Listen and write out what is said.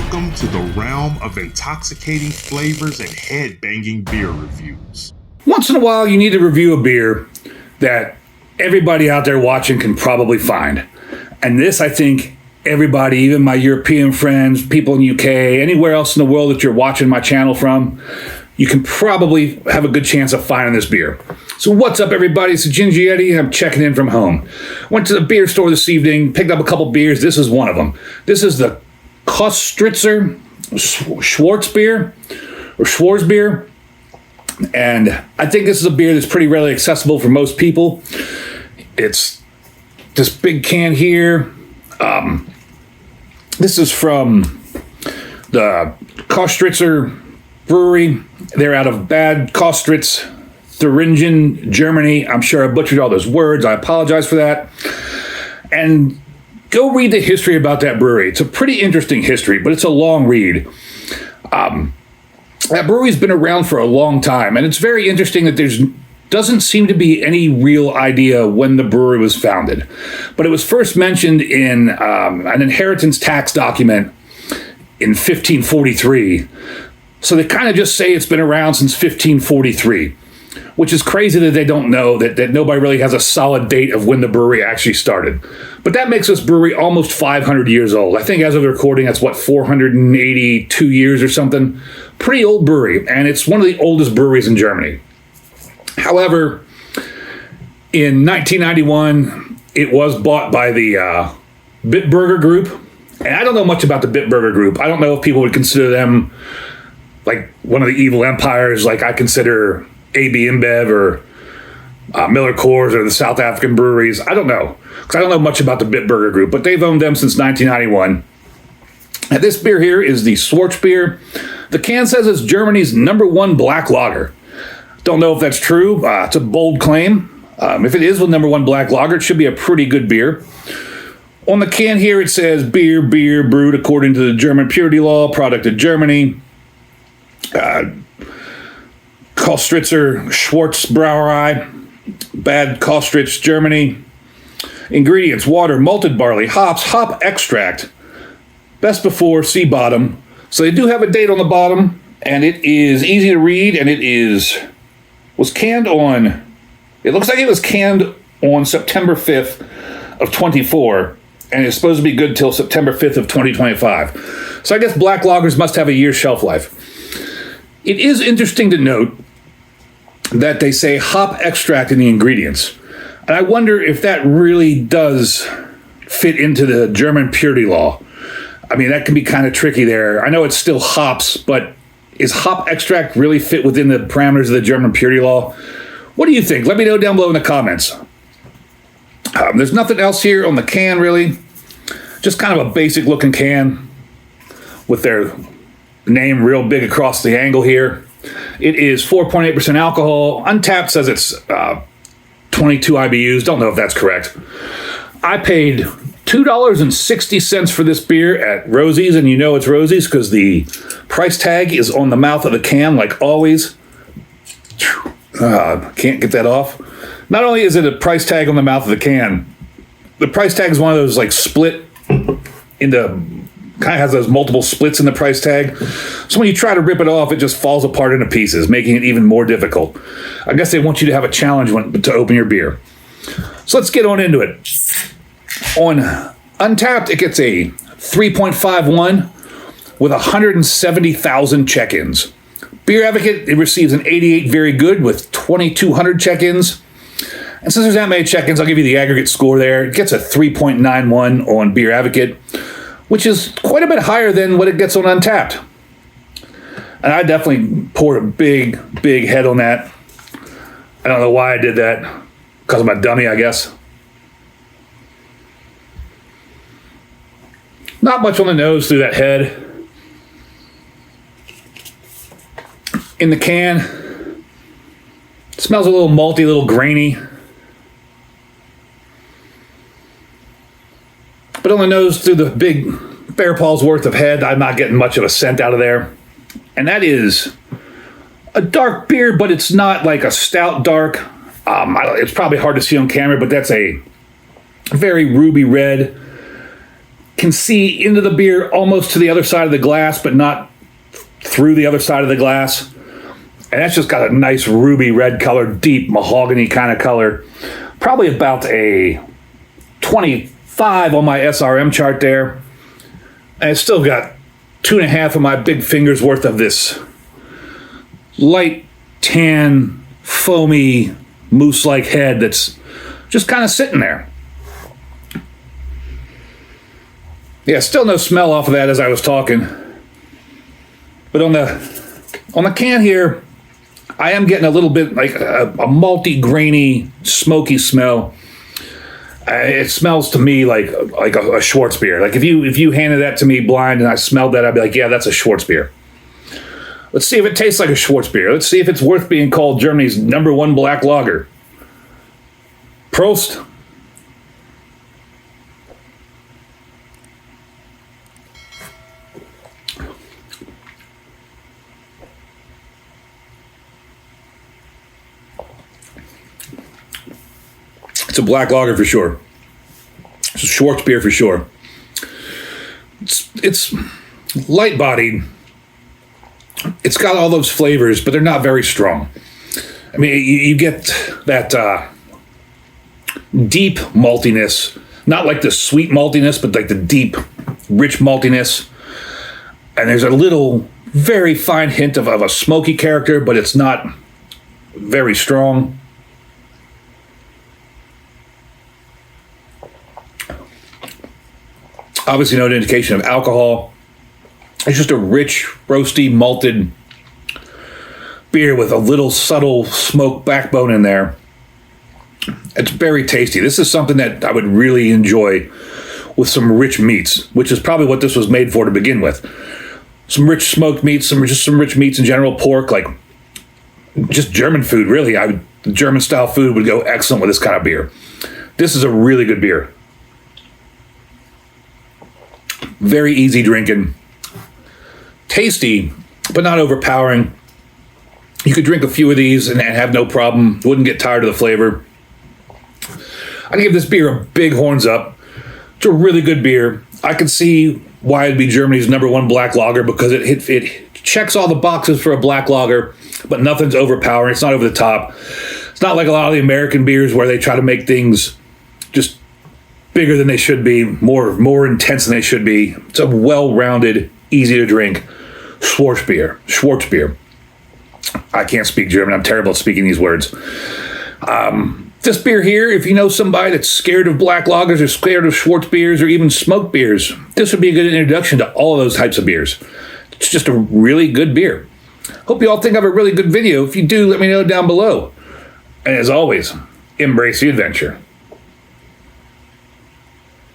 Welcome to the realm of intoxicating flavors and head-banging beer reviews. Once in a while, you need to review a beer that everybody out there watching can probably find. And this, I think, everybody, even my European friends, people in the UK, anywhere else in the world that you're watching my channel from, you can probably have a good chance of finding this beer. So what's up, everybody? It's Ginger Eddie, and I'm checking in from home. Went to the beer store this evening, picked up a couple beers. This is one of them. This is the Köstritzer Schwarzbier, or Schwarzbier. And I think this is a beer that's pretty readily accessible for most people. It's this big can here. This is from the Köstritzer Brewery. They're out of Bad Köstritz, Thuringen, Germany. I'm sure I butchered all those words. I apologize for that. And go read the history about that brewery. It's a pretty interesting history, but it's a long read. That brewery's been around for a long time, and it's very interesting that doesn't seem to be any real idea when the brewery was founded. But it was first mentioned in an inheritance tax document in 1543. So they kind of just say it's been around since 1543, which is crazy that they don't know, that nobody really has a solid date of when the brewery actually started. But that makes this brewery almost 500 years old. I think as of the recording, that's 482 years or something. Pretty old brewery, and it's one of the oldest breweries in Germany. However, in 1991, it was bought by the Bitburger Group. And I don't know much about the Bitburger Group. I don't know if people would consider them like one of the evil empires, like I consider AB InBev or Miller Coors or the South African breweries. I don't know, because I don't know much about the Bitburger Group, but they've owned them since 1991. And this beer here is the Schwarzbier. The can says it's Germany's #1 black lager. Don't know if that's true. It's a bold claim. If it is the #1 black lager, it should be a pretty good beer. On the can here, it says beer brewed according to the German purity law, product of Germany. Köstritzer Schwarzbrauerei, Bad Köstritz, Germany. Ingredients: water, malted barley, hops, hop extract. Best before, see bottom. So they do have a date on the bottom, and it is easy to read, and was canned on, it looks like it was canned on September 5th of 24, and it's supposed to be good till September 5th of 2025. So I guess black lagers must have a year's shelf life. It is interesting to note that they say hop extract in the ingredients. And I wonder if that really does fit into the German purity law. I mean, that can be kind of tricky there. I know it's still hops, but is hop extract really fit within the parameters of the German purity law? What do you think? Let me know down below in the comments. There's nothing else here on the can, really. Just kind of a basic looking can with their name real big across the angle here. It is 4.8% alcohol. Untappd says it's 22 IBUs. Don't know if that's correct. I paid $2.60 for this beer at Rozi's, and you know it's Rozi's because the price tag is on the mouth of the can, like always. Can't get that off. Not only is it a price tag on the mouth of the can, the price tag is one of those like split into, kind of has those multiple splits in the price tag. So when you try to rip it off, it just falls apart into pieces, making it even more difficult. I guess they want you to have a challenge to open your beer. So let's get on into it. On Untappd, it gets a 3.51 with 170,000 check-ins. Beer Advocate, it receives an 88 very good with 2,200 check-ins. And since there's that many check-ins, I'll give you the aggregate score there. It gets a 3.91 on Beer Advocate, which is quite a bit higher than what it gets on Untappd. And I definitely poured a big head on that. I don't know why I did that. Because I'm a dummy, I guess. Not much on the nose through that head. In the can, it smells a little malty, a little grainy. But on the nose through the big bear paw's worth of head, I'm not getting much of a scent out of there. And that is a dark beer, but it's not like a stout dark. It's probably hard to see on camera, but that's a very ruby red. can see into the beer almost to the other side of the glass, but not through the other side of the glass. And that's just got a nice ruby red color, deep mahogany kind of color. Probably about a 25 on my SRM chart there. And it's still got 2.5 of my big fingers worth of this light tan, foamy, mousse-like head that's just kind of sitting there. Yeah, still no smell off of that as I was talking. But on the can here, I am getting a little bit like a malty, grainy, smoky smell. It smells to me like a Schwarzbier. Like if you handed that to me blind and I smelled that, I'd be like, yeah, that's a Schwarzbier. Let's see if it tastes like a Schwarzbier. Let's see if it's worth being called Germany's #1 black lager. Prost. It's a black lager for sure. It's a Schwarzbier for sure. It's light bodied. It's got all those flavors, but they're not very strong. I mean, you get that deep maltiness, not like the sweet maltiness, but like the deep, rich maltiness. And there's a little, very fine hint of a smoky character, but it's not very strong. Obviously, no indication of alcohol. It's just a rich, roasty, malted beer with a little subtle smoke backbone in there. It's very tasty. This is something that I would really enjoy with some rich meats, which is probably what this was made for to begin with. Some rich smoked meats, some rich meats in general, pork, like just German food, really. German style food would go excellent with this kind of beer. This is a really good beer. Very easy drinking. Tasty, but not overpowering. You could drink a few of these and have no problem. Wouldn't get tired of the flavor. I'd give this beer a big horns up. It's a really good beer. I could see why it'd be Germany's #1 black lager, because it checks all the boxes for a black lager, but nothing's overpowering. It's not over the top. It's not like a lot of the American beers where they try to make things just bigger than they should be, more intense than they should be. It's a well-rounded, easy to drink Schwarzbier. I can't speak German. I'm terrible at speaking these words. This beer here, if you know somebody that's scared of black lagers or scared of Schwarzbiers or even smoked beers, this would be a good introduction to all of those types of beers. It's just a really good beer. Hope you all think I have a really good video. If you do, let me know down below. And as always, embrace the adventure.